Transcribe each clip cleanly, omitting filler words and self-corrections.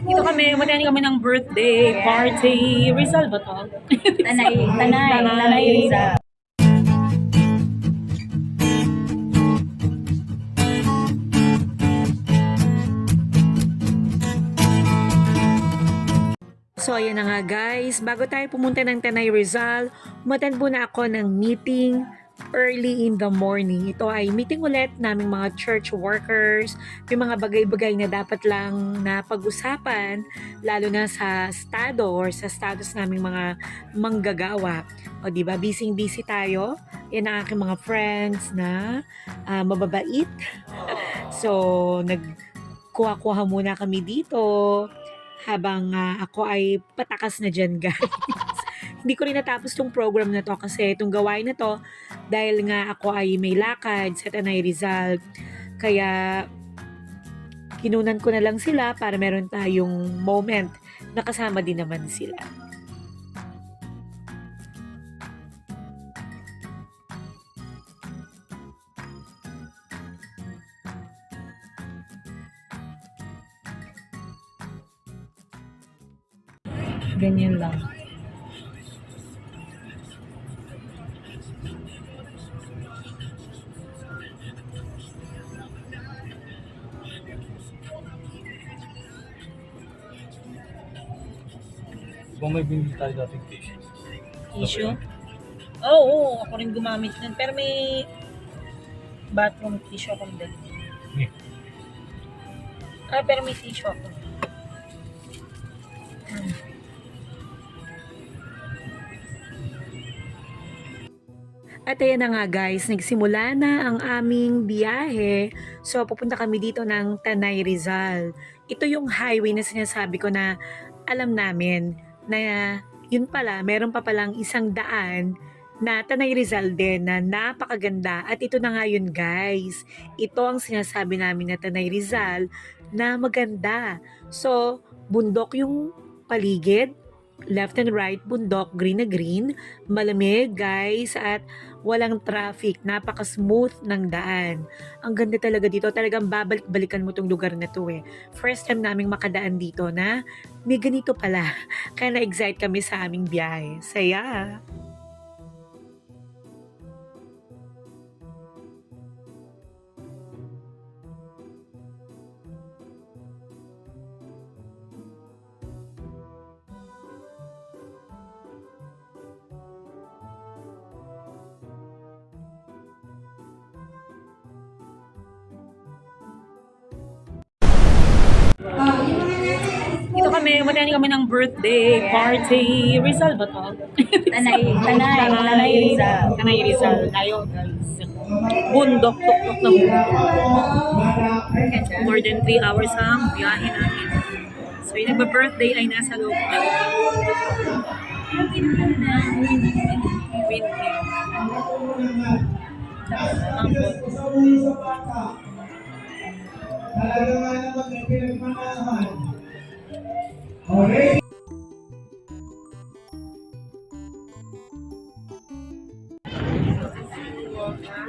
Dito kami, umaten kami ng birthday party. Rizal ba to? Tanay Rizal. So, ayan na nga guys. Bago tayo pumunta ng Tanay Rizal, umaten muna ako ng meeting early in the morning. Ito ay meeting ulit naming mga church workers, yung mga bagay-bagay na dapat lang na pag-usapan, lalo na sa estado or sa status naming mga manggagawa. O di ba, busy-busy tayo. Yan ang aking mga friends na mababait. So, nagkuha-kuha muna kami dito habang ako ay patakas na dyan, guys. Hindi ko rin natapos tong program na to kasi itong gawain na to dahil nga ako ay may lakad sa Tanay Rizal. Kaya kinunan ko na lang sila para meron tayong moment na kasama din naman sila. Ganyan lang. Kung may binili tayo dating tissue. Tissue? Oo, ako rin gumamit nun. Pero may bathroom tissue akong dali. Yeah. Pero may tissue ako. At ayan na nga guys, nagsimula na ang aming biyahe. So pupunta kami dito ng Tanay Rizal. Ito yung highway na sinasabi ko na alam namin na yun pala, meron pa palang isang daan na Tanay Rizal din na napakaganda. At ito na nga yun guys. Ito ang sinasabi namin na Tanay Rizal na maganda. So bundok yung paligid, left and right, bundok, green na green, malamig guys, at walang traffic, napaka-smooth ng daan. Ang ganda talaga dito, talagang babalik-balikan mo tong lugar na to eh. First time naming makadaan dito na may ganito pala. Kaya na-excite kami sa aming biyahe. Saya! Dito kami, umaten kami ng birthday party. Rizal ba to? Tanay Rizal. Tanay Rizal. Tayo guys. Bundok, tuktok na bundok. More than 3 hours ang biyahe namin. So yung nagba-birthday ay nasa loob na. Windy. Talaga nga naman may pinagmanahan. Okay.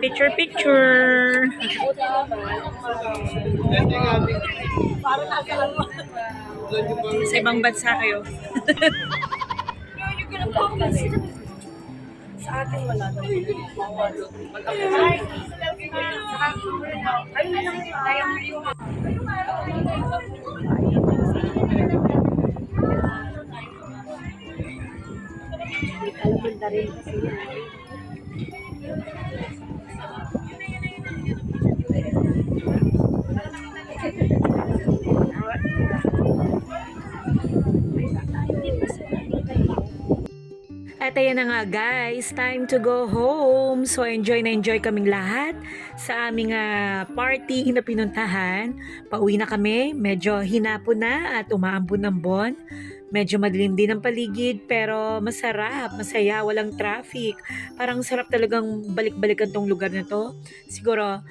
Picture, picture! Sa ibang bansa kayo. Sa atin wala daw. At ayan na nga guys, time to go home. So enjoy na enjoy kaming lahat sa aming party na pinuntahan. Pauwi na kami, medyo hinapon na at umaambon-ambon. Medyo madilim din ang paligid pero masarap, masaya, walang traffic. Parang sarap talagang balik-balikan tong lugar na to. Siguro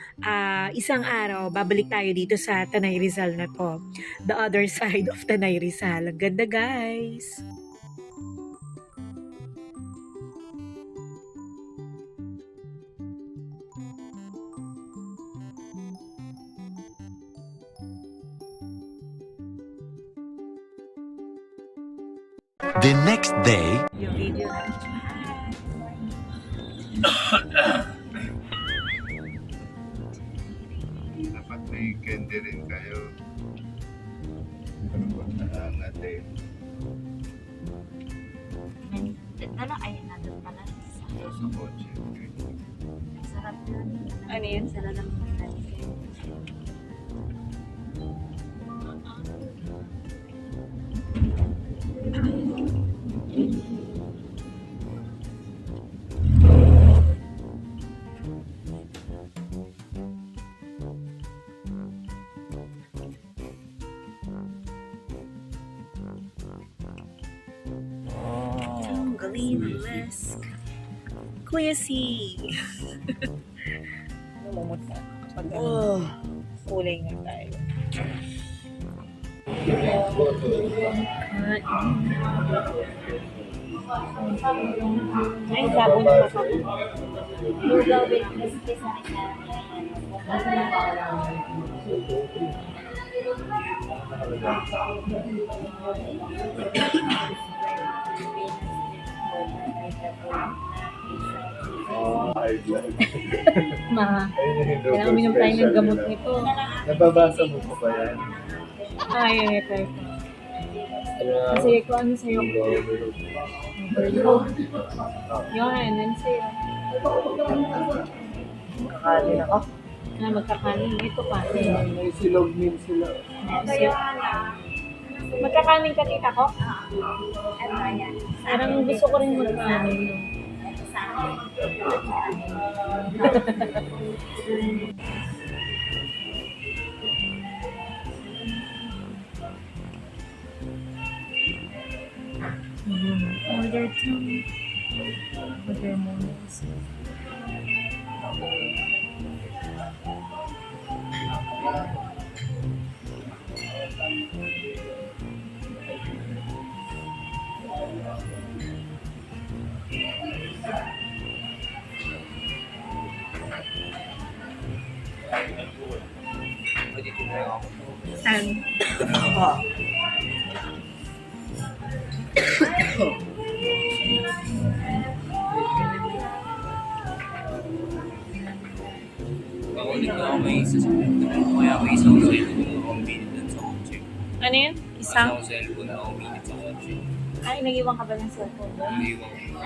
isang araw babalik tayo dito sa Tanay Rizal na to. The other side of Tanay Rizal. Ang ganda guys! The next day, Yung video na. Dapat may candy rin kayo. Naangat eh. Dala ay nandun pala. Sa kotse. Sarap yun. Ano yun? Sala lang Galing, Lesk. Kuya C. Namumot na. Oh, kulay nga tayo. Ay, sabon pa pa. lugaw with crispy sa Ma, kailangan uminom tayo ng gamot nito. Nababasa mo pa ba yan? Ay, ito. Kasi kung ano sa'yo, overload. Yun, ano sa'yo. Kakain ako. Na magkakanin. Ito pa. May silog meal sila. Magkakanin ka, tita ko? Ano yan? Parang gusto ko rin magkanin. Order to. Order mo. Saan? Paulit na ako may isa sa kaya may isang cellphone na uminit dun sa kotse. Ano yun? Isang? Isang cellphone na uminit sa kotse. Ay, nag-iwan ka ba ng cellphone doon? Iniwan ko.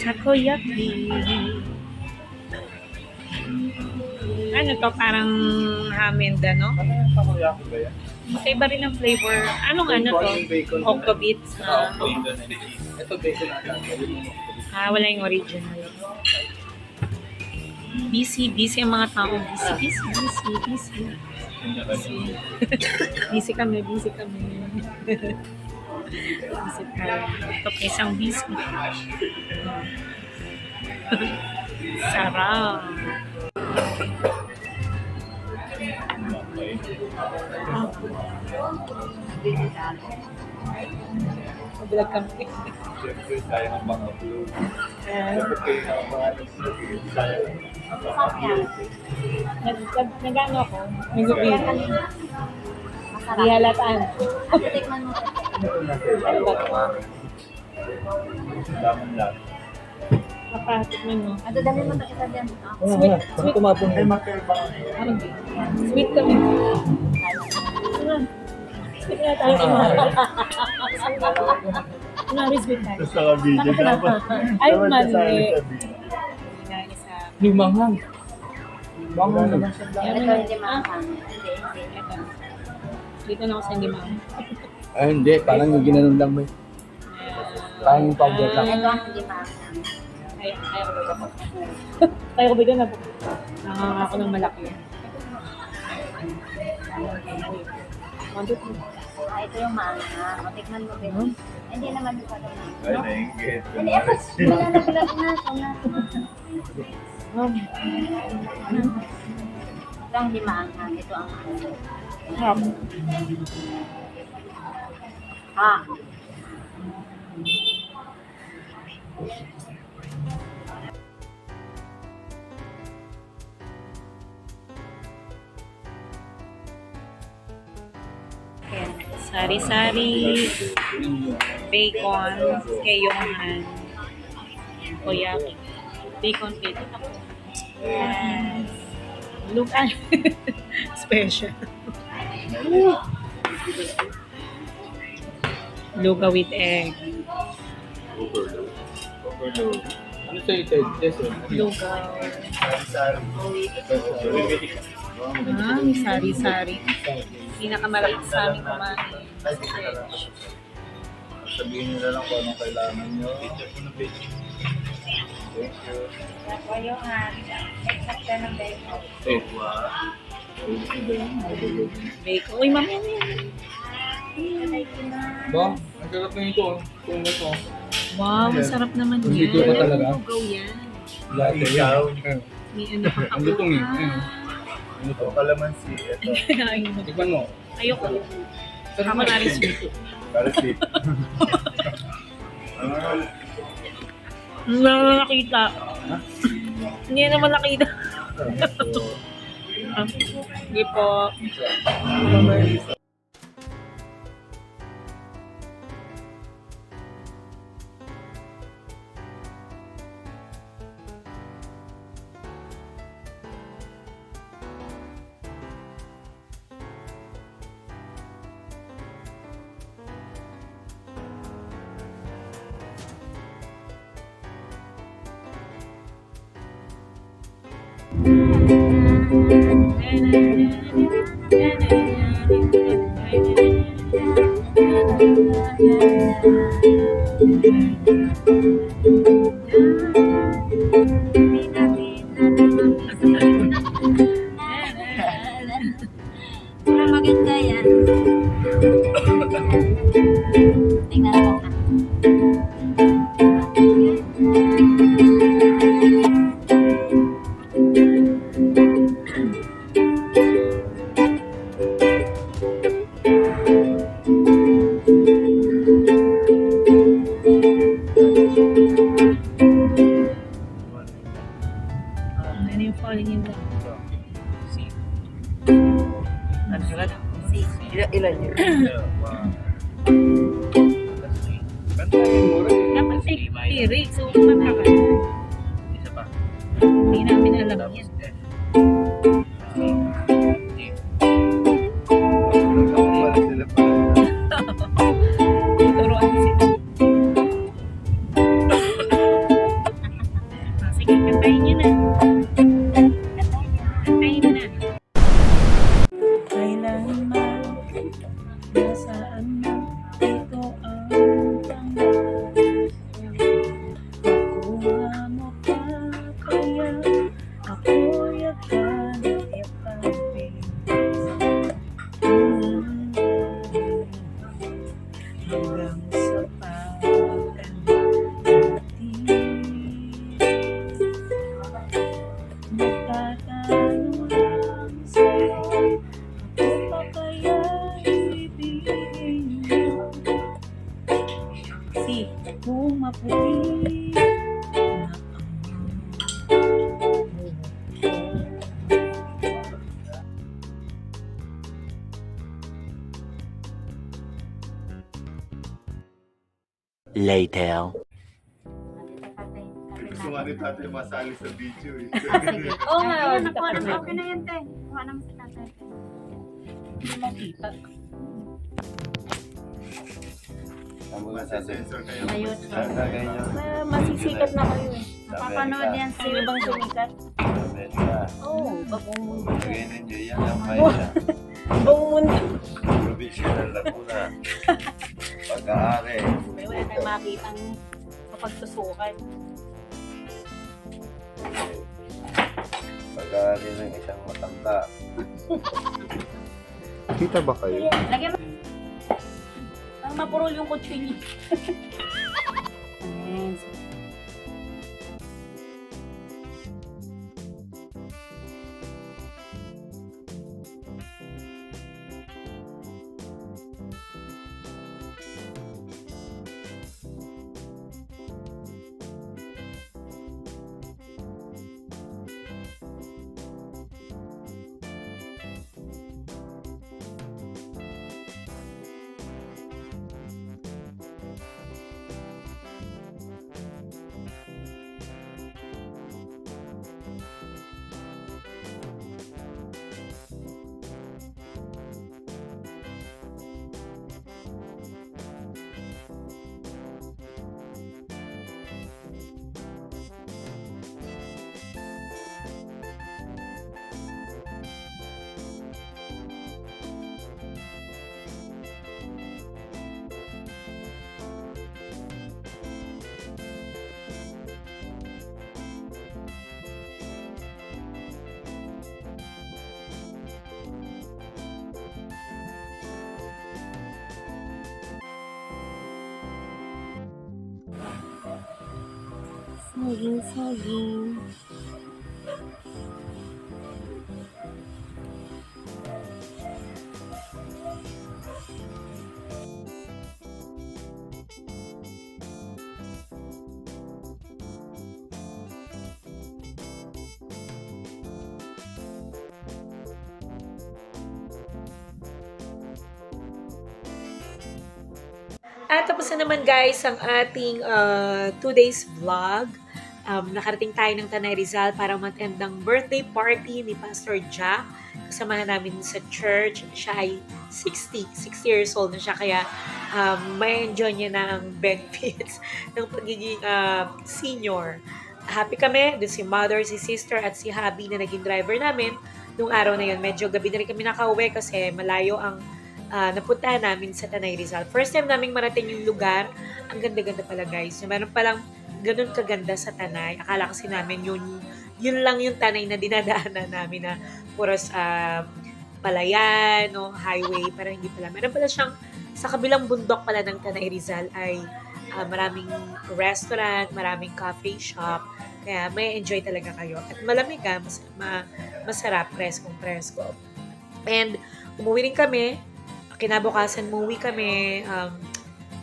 Takoyaki. Ano to? Parang hamenda, no? Ano yung takoyaki ba yan? Magkaiba rin ang flavor. Anong ano to? Bacon. Octobits. Ito bacon ata. Wala yung original. Busy ang mga tao. Busy. Busy kami. Busy tayo. Ito pa isang busy. Sarap. Vlog kami. Siyempre, tayo ng mga upload. Dapat kayo ng mga tayo. Nag-ano ako? Nag-video. Masarap. Di halataan. Tikman mo. Ano ba ito? Laman lang. Papatikman mo. Ano dami mo na kita dyan? Sweet. Tumapon Ay, makaiba. Sweet kami. Sweet na tayo. Kunwari sweet tayo. Sa ka-video. Ay, mali. Limangan. Bangon naman siya. Ito hindi makakang. Dito na ako sa hindi ma'am. Ay, hindi. Parang yung ginanon lang mo. Parang yung powder lang. Ito ang hindi makakang. Kaya ko ba doon na nakaka ako ng malaki. 1, 2, 3. Ito yung maanghang. O, tikman mo ba? Hindi naman yung pala. Ay, nainggit. Hindi, wala na pala na. Ito ang hindi maanghang. Ito ang Harap. Sari-sari, bacon, keyohan, koyaki, bacon cake. Yes. Look at special. Luga with egg. Ano sa'yo, Ted? Yes, sir. Luga. Sari-sari. May sari-sari. Pinakamalaki sa aming kumain. Sabihin nyo na lang kung anong kailangan nyo. Thank you. Koyohan. Except ka ng bacon. Eh, Bacon. Uy, mamaya na yan. ba? Ang sarap na ito. Kung ito. Wow, masarap naman yan. Dito ka talaga? Lugaw yan. Lahat Ikaw. yan. May ano pa Ang lutong eh. Ayun. Ano to? Kalamansi. Ito. Ayun. Tikman mo. Ayoko. Ako na rin sweet. Karasi. Hindi naman nakita. Hindi naman nakita. Hindi po. Pero maganda yan. Tingnan mo na. Ano yung falling in love? Ilan yun? Dapat ay tirik. So, kumanta ka. Isa pa. Hindi namin alam yan. Turuan sila. Sige, kantayin nyo na. Kantayin na. Kailanman, nasaan na, ito ang tanong. Makuha mo pa kaya, ako'y agad ipapin. Hanggang sa magtatanong lang sa'yo, ako pa kaya ibibigay mo? Si kung maputi na Later. Gusto nga ni tatay masali sa video eh. Oo nga. Nakuha naman. Okay na yan, te. Kuha naman si tatay. hindi makita. Masasensor kayo. Ayun. Masisikat na kayo eh. Napapanood yan sa Sino bang sumikat? Oo, bagong mundo. Ninyo yan ang kaya. Bagong mundo. Provincial Laguna. Pag-aari. May wala tayong makitang kapagsusukat. Pag-aari ng isang matanda. Kita ba kayo? Lagyan mo. Ang mapurol yung kutsilyo. Ayan. Saging, saging. At tapos na naman guys ang ating 2 days vlog. Nakarating tayo ng Tanay Rizal para mag-attend ng birthday party ni Pastor Jack. Kasamahan namin sa church. Siya ay 60 years old na siya. Kaya may enjoy niya ng benefits ng pagiging senior. Happy kami. Doon si mother, si sister at si hubby na naging driver namin. Nung araw na yun, medyo gabi na rin kami nakauwi kasi malayo ang napuntahan namin sa Tanay Rizal. First time namin marating yung lugar. Ang ganda-ganda pala guys. Meron palang ganun kaganda sa Tanay. Akala kasi namin yun lang yung Tanay na dinadaanan namin na puros palayan, no, highway. Pero hindi pala. Meron pala siyang sa kabilang bundok pala ng Tanay Rizal ay maraming restaurant, maraming coffee shop. Kaya may enjoy talaga kayo. At malamig masarap, preskong-presko. And umuwi rin kami. Kinabukasan umuwi kami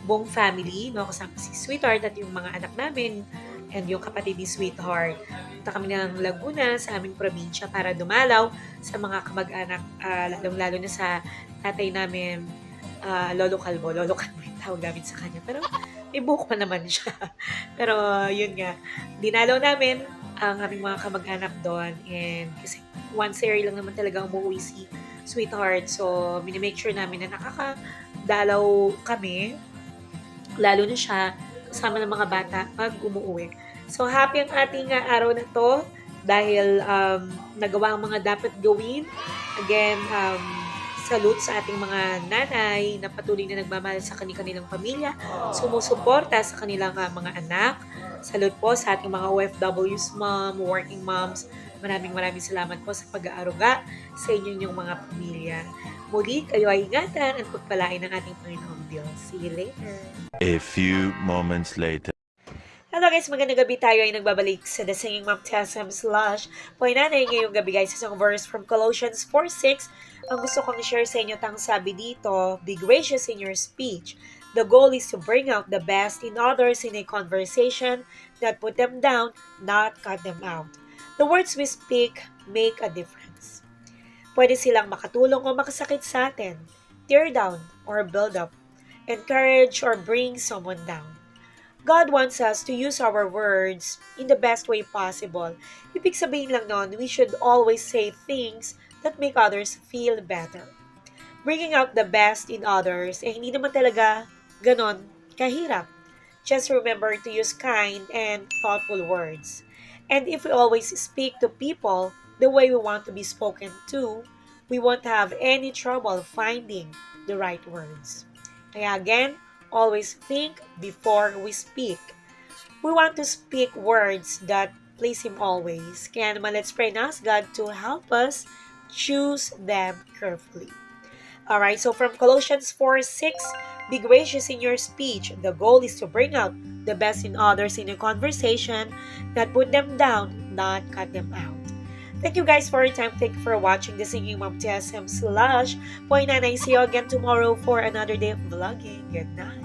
buong family, no? Kasama si Sweetheart at yung mga anak namin and yung kapatid ni Sweetheart. Punta kami ng Laguna sa aming probinsya para dumalaw sa mga kamag-anak, lalong-lalo na sa tatay namin, Lolo Calvo. Lolo Calvo yung tawag namin sa kanya. Pero may buhok pa naman siya. Pero yun nga, dinalaw namin ang aming mga kamag-anak doon. And kasi once a year lang naman talaga umuwi si Sweetheart. So, minimake sure namin na nakakadalaw kami, lalo na siya, kasama ng mga bata pag umuwi. So, happy ang ating araw na to dahil nagawa ang mga dapat gawin. Again, salute sa ating mga nanay na patuloy na nagmamahal sa kanilang pamilya, sumusuporta sa kanilang mga anak. Salute po sa ating mga OFWs mom, working moms. Maraming salamat po sa pag-aaruga sa inyong mga pamilya. Muli, kayo ay ingatan at pagpalain ng ating Panginoong Diyos. See you later. A few moments later. Hello guys, magandang gabi. Tayo ay nagbabalik sa The Singing Mom Tessam / Poy Nanay ngayong gabi guys. Isang verse from Colossians 4:6. Ang gusto kong i-share sa inyo tang sabi dito, be gracious in your speech. The goal is to bring out the best in others in a conversation, not put them down, not cut them out. The words we speak make a difference. Pwede silang makatulong o makasakit sa atin, tear down or build up, encourage or bring someone down. God wants us to use our words in the best way possible. Ibig sabihin lang nun, we should always say things that make others feel better. Bringing out the best in others, hindi naman talaga ganon kahirap. Just remember to use kind and thoughtful words. And if we always speak to people the way we want to be spoken to, we won't have any trouble finding the right words. Kaya again, always think before we speak. We want to speak words that please Him always. Kaya naman let's pray and ask God to help us choose them carefully. Alright, so from Colossians 4:6, be gracious in your speech. The goal is to bring out the best in others in a conversation, not put them down, not cut them out. Thank you guys for your time. Thank you for watching the Singing Mom TSM / Poy Nanay. See you again tomorrow for another day of vlogging. Good night.